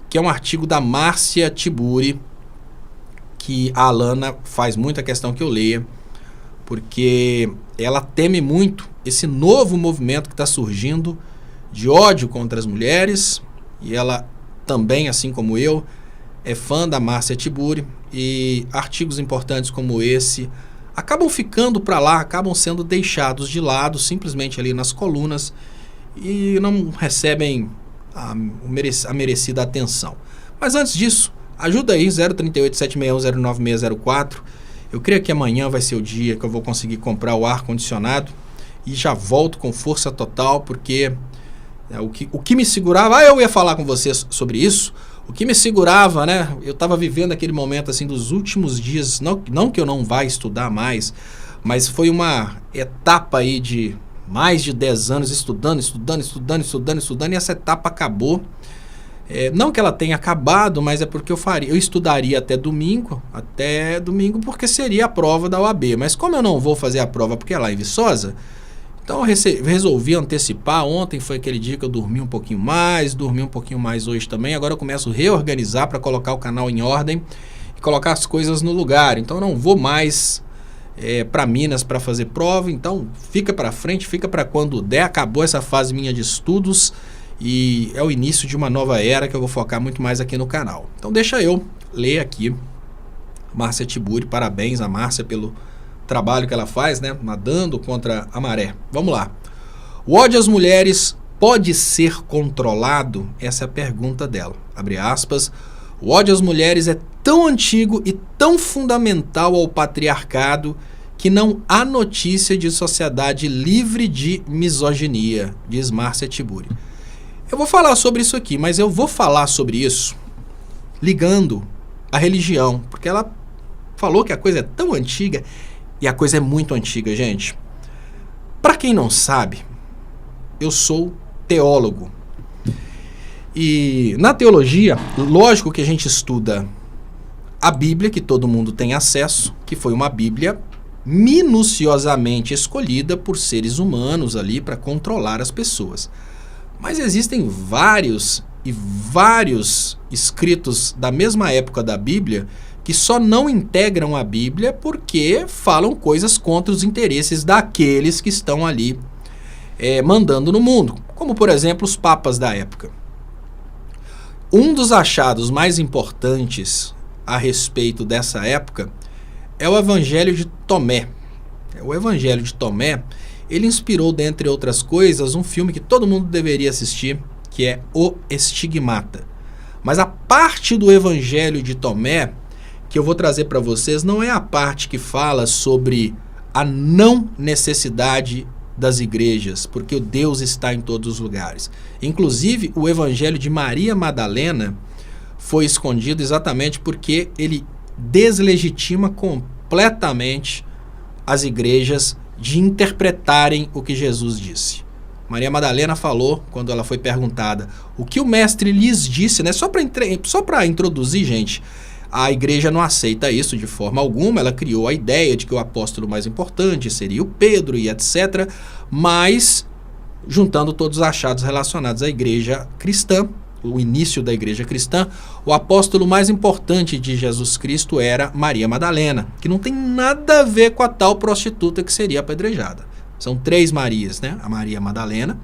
que é um artigo da Márcia Tiburi, que a Alana faz muita questão que eu leia, porque ela teme muito esse novo movimento que está surgindo de ódio contra as mulheres, e ela também, assim como eu, é fã da Márcia Tiburi, e artigos importantes como esse acabam ficando para lá, acabam sendo deixados de lado, simplesmente ali nas colunas, e não recebem a merecida atenção. Mas antes disso, ajuda aí, 038-761-09604. Eu creio que amanhã vai ser o dia que eu vou conseguir comprar o ar-condicionado e já volto com força total, porque o que me segurava... eu ia falar com vocês sobre isso. O que me segurava, né? Eu estava vivendo aquele momento assim dos últimos dias, não que eu não vá estudar mais, mas foi uma etapa aí de mais de 10 anos estudando, e essa etapa acabou. Não que ela tenha acabado, mas é porque eu estudaria até domingo, porque seria a prova da OAB. Mas como eu não vou fazer a prova porque é lá em Viçosa, então eu resolvi antecipar. Ontem foi aquele dia que eu dormi um pouquinho mais hoje também. Agora eu começo a reorganizar para colocar o canal em ordem e colocar as coisas no lugar. Então eu não vou mais para Minas para fazer prova, então fica para frente, fica para quando der. Acabou essa fase minha de estudos e é o início de uma nova era que eu vou focar muito mais aqui no canal. Então deixa eu ler aqui Márcia Tiburi. Parabéns a Márcia pelo trabalho que ela faz, né? Nadando contra a maré. Vamos lá. O ódio às mulheres pode ser controlado? Essa é a pergunta dela. Abre aspas. O ódio às mulheres é tão antigo e tão fundamental ao patriarcado que não há notícia de sociedade livre de misoginia, diz Márcia Tiburi. Eu vou falar sobre isso aqui, mas eu vou falar sobre isso ligando a religião, porque ela falou que a coisa é tão antiga, e a coisa é muito antiga, gente. Para quem não sabe, eu sou teólogo. E na teologia, lógico que a gente estuda a Bíblia, que todo mundo tem acesso, que foi uma Bíblia minuciosamente escolhida por seres humanos ali para controlar as pessoas. Mas existem vários escritos da mesma época da Bíblia que só não integram a Bíblia porque falam coisas contra os interesses daqueles que estão ali mandando no mundo, como por exemplo os papas da época. Um dos achados mais importantes a respeito dessa época é o Evangelho de Tomé. O Evangelho de Tomé, ele inspirou, dentre outras coisas, um filme que todo mundo deveria assistir, que é O Estigmata. Mas a parte do Evangelho de Tomé que eu vou trazer para vocês não é a parte que fala sobre a não necessidade das igrejas, porque o Deus está em todos os lugares. Inclusive, o Evangelho de Maria Madalena foi escondido exatamente porque ele deslegitima completamente as igrejas de interpretarem o que Jesus disse. Maria Madalena falou, quando ela foi perguntada o que o mestre lhes disse, né? Só para introduzir, gente, a igreja não aceita isso de forma alguma. Ela criou a ideia de que o apóstolo mais importante seria o Pedro e etc. Mas, juntando todos os achados relacionados à igreja cristã, o início da igreja cristã, o apóstolo mais importante de Jesus Cristo era Maria Madalena, que não tem nada a ver com a tal prostituta que seria apedrejada. São 3 Marias, né? A Maria Madalena,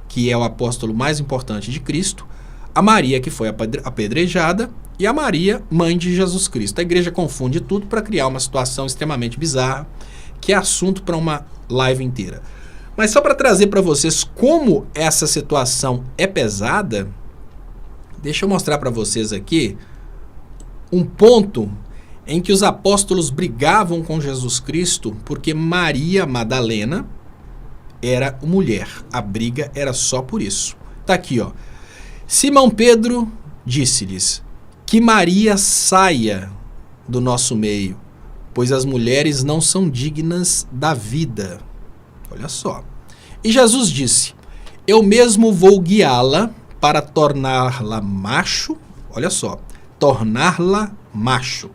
que é o apóstolo mais importante de Cristo, a Maria que foi apedrejada e a Maria, mãe de Jesus Cristo. A igreja confunde tudo para criar uma situação extremamente bizarra, que é assunto para uma live inteira. Mas só para trazer para vocês como essa situação é pesada, deixa eu mostrar para vocês aqui um ponto em que os apóstolos brigavam com Jesus Cristo porque Maria Madalena era mulher. A briga era só por isso. Tá aqui, ó. Simão Pedro disse-lhes: que Maria saia do nosso meio, pois as mulheres não são dignas da vida. Olha só. E Jesus disse: eu mesmo vou guiá-la para torná-la macho. Olha só. Torná-la macho,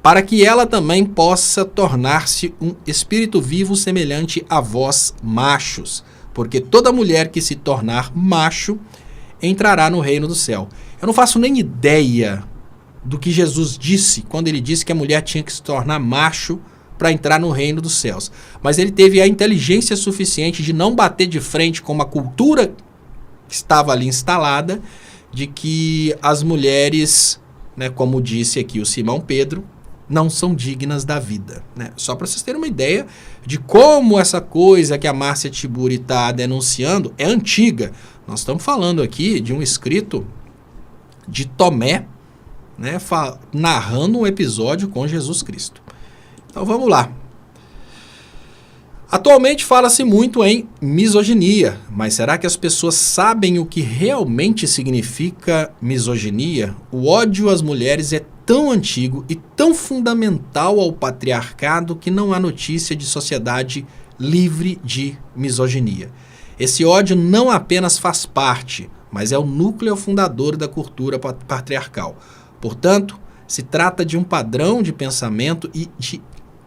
para que ela também possa tornar-se um espírito vivo semelhante a vós, machos, porque toda mulher que se tornar macho entrará no reino do céu. Eu não faço nem ideia do que Jesus disse quando ele disse que a mulher tinha que se tornar macho para entrar no reino dos céus. Mas ele teve a inteligência suficiente de não bater de frente com uma cultura que estava ali instalada, de que as mulheres, né, como disse aqui o Simão Pedro, não são dignas da vida. Né? Só para vocês terem uma ideia de como essa coisa que a Márcia Tiburi está denunciando é antiga. Nós estamos falando aqui de um escrito de Tomé, né, narrando um episódio com Jesus Cristo. Então vamos lá. Atualmente fala-se muito em misoginia, mas será que as pessoas sabem o que realmente significa misoginia? O ódio às mulheres é tão antigo e tão fundamental ao patriarcado que não há notícia de sociedade livre de misoginia. Esse ódio não apenas faz parte, mas é o núcleo fundador da cultura patriarcal. Portanto, se trata de um padrão de pensamento e de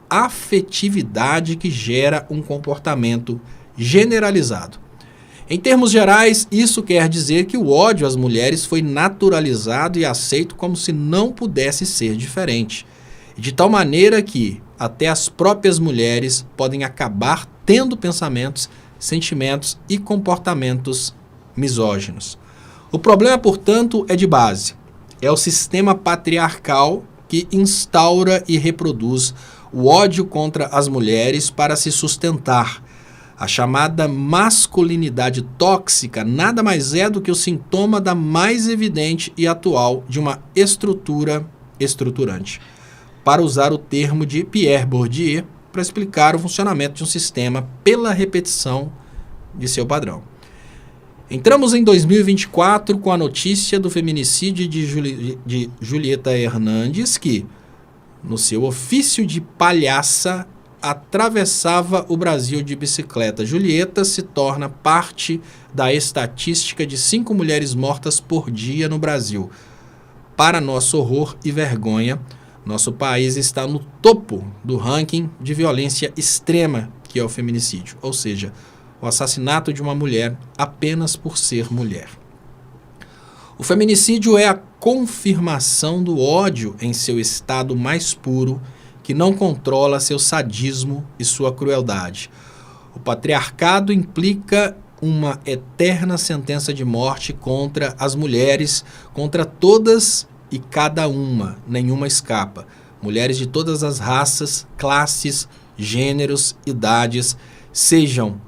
afetividade que gera um comportamento generalizado. Em termos gerais, isso quer dizer que o ódio às mulheres foi naturalizado e aceito como se não pudesse ser diferente. De tal maneira que até as próprias mulheres podem acabar tendo pensamentos, sentimentos e comportamentos misóginos. O problema, portanto, é de base. É o sistema patriarcal que instaura e reproduz o ódio contra as mulheres para se sustentar. A chamada masculinidade tóxica nada mais é do que o sintoma da mais evidente e atual de uma estrutura estruturante. Para usar o termo de Pierre Bourdieu para explicar o funcionamento de um sistema pela repetição de seu padrão. Entramos em 2024 com a notícia do feminicídio de Julieta Hernandes, que, no seu ofício de palhaça, atravessava o Brasil de bicicleta. Julieta se torna parte da estatística de 5 mulheres mortas por dia no Brasil. Para nosso horror e vergonha, nosso país está no topo do ranking de violência extrema, que é o feminicídio, ou seja, o assassinato de uma mulher apenas por ser mulher. O feminicídio é a confirmação do ódio em seu estado mais puro, que não controla seu sadismo e sua crueldade. O patriarcado implica uma eterna sentença de morte contra as mulheres, contra todas e cada uma, nenhuma escapa. Mulheres de todas as raças, classes, gêneros, idades, sejam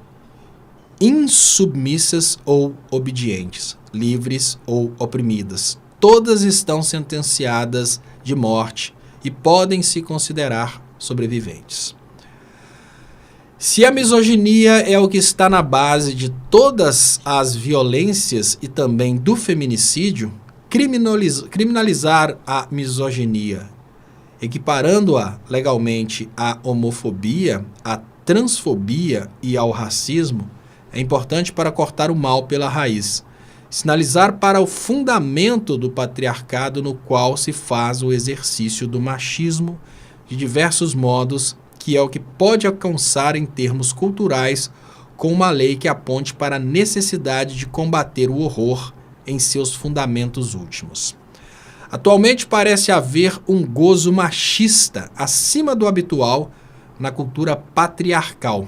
insubmissas ou obedientes, livres ou oprimidas. Todas estão sentenciadas de morte e podem se considerar sobreviventes. Se a misoginia é o que está na base de todas as violências e também do feminicídio, criminalizar a misoginia, equiparando-a legalmente à homofobia, à transfobia e ao racismo, é importante para cortar o mal pela raiz, sinalizar para o fundamento do patriarcado no qual se faz o exercício do machismo de diversos modos, que é o que pode alcançar em termos culturais com uma lei que aponte para a necessidade de combater o horror em seus fundamentos últimos. Atualmente parece haver um gozo machista acima do habitual na cultura patriarcal,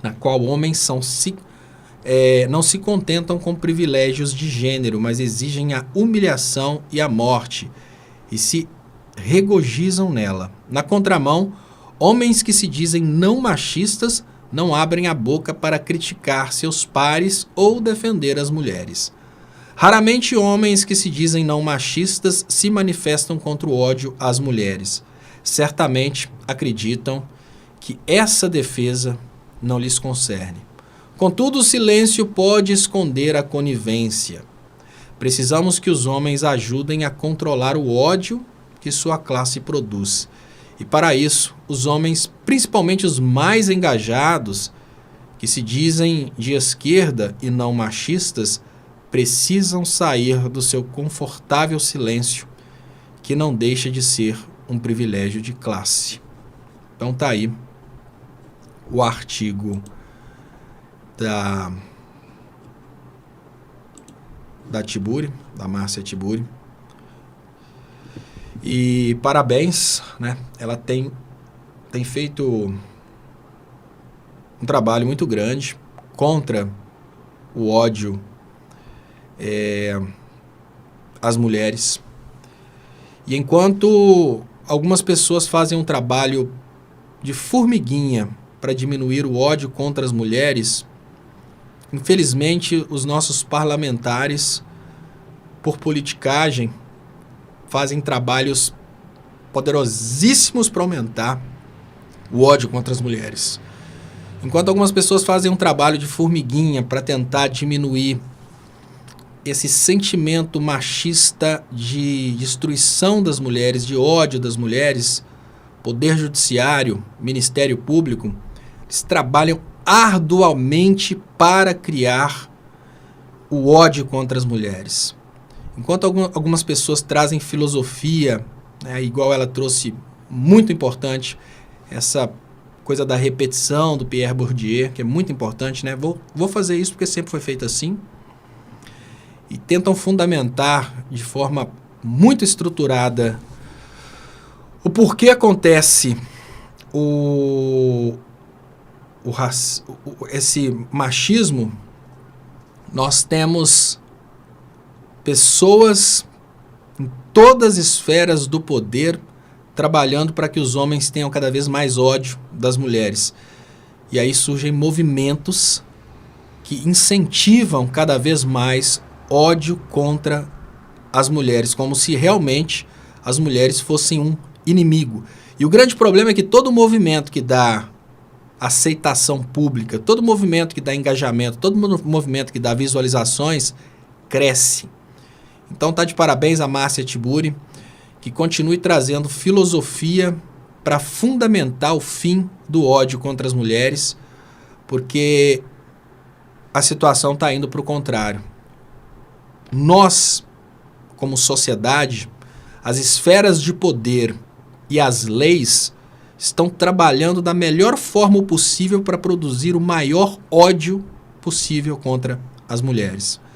na qual homens não se contentam com privilégios de gênero, mas exigem a humilhação e a morte, e se regozijam nela. Na contramão, homens que se dizem não machistas não abrem a boca para criticar seus pares ou defender as mulheres. Raramente homens que se dizem não machistas se manifestam contra o ódio às mulheres. Certamente acreditam que essa defesa não lhes concerne. Contudo, o silêncio pode esconder a conivência. Precisamos que os homens ajudem a controlar o ódio que sua classe produz. E para isso, os homens, principalmente os mais engajados, que se dizem de esquerda e não machistas, precisam sair do seu confortável silêncio, que não deixa de ser um privilégio de classe. Então tá aí o artigo da Tiburi, da Márcia Tiburi. E parabéns, né? Ela tem feito um trabalho muito grande contra o ódio às mulheres. E enquanto algumas pessoas fazem um trabalho de formiguinha para diminuir o ódio contra as mulheres, infelizmente os nossos parlamentares, por politicagem, fazem trabalhos poderosíssimos para aumentar o ódio contra as mulheres. Enquanto algumas pessoas fazem um trabalho de formiguinha para tentar diminuir esse sentimento machista de destruição das mulheres, de ódio das mulheres, Poder Judiciário, Ministério Público, eles trabalham arduamente para criar o ódio contra as mulheres. Enquanto algumas pessoas trazem filosofia, né, igual ela trouxe, muito importante, essa coisa da repetição do Pierre Bourdieu, que é muito importante, né? Vou fazer isso porque sempre foi feito assim. E tentam fundamentar de forma muito estruturada o porquê acontece esse machismo. Nós temos pessoas em todas as esferas do poder trabalhando para que os homens tenham cada vez mais ódio das mulheres. E aí surgem movimentos que incentivam cada vez mais ódio contra as mulheres, como se realmente as mulheres fossem um inimigo. E o grande problema é que todo movimento que dá aceitação pública, todo movimento que dá engajamento, todo movimento que dá visualizações, cresce. Então tá de parabéns a Márcia Tiburi, que continue trazendo filosofia para fundamentar o fim do ódio contra as mulheres, porque a situação está indo para o contrário. Nós, como sociedade, as esferas de poder e as leis estão trabalhando da melhor forma possível para produzir o maior ódio possível contra as mulheres.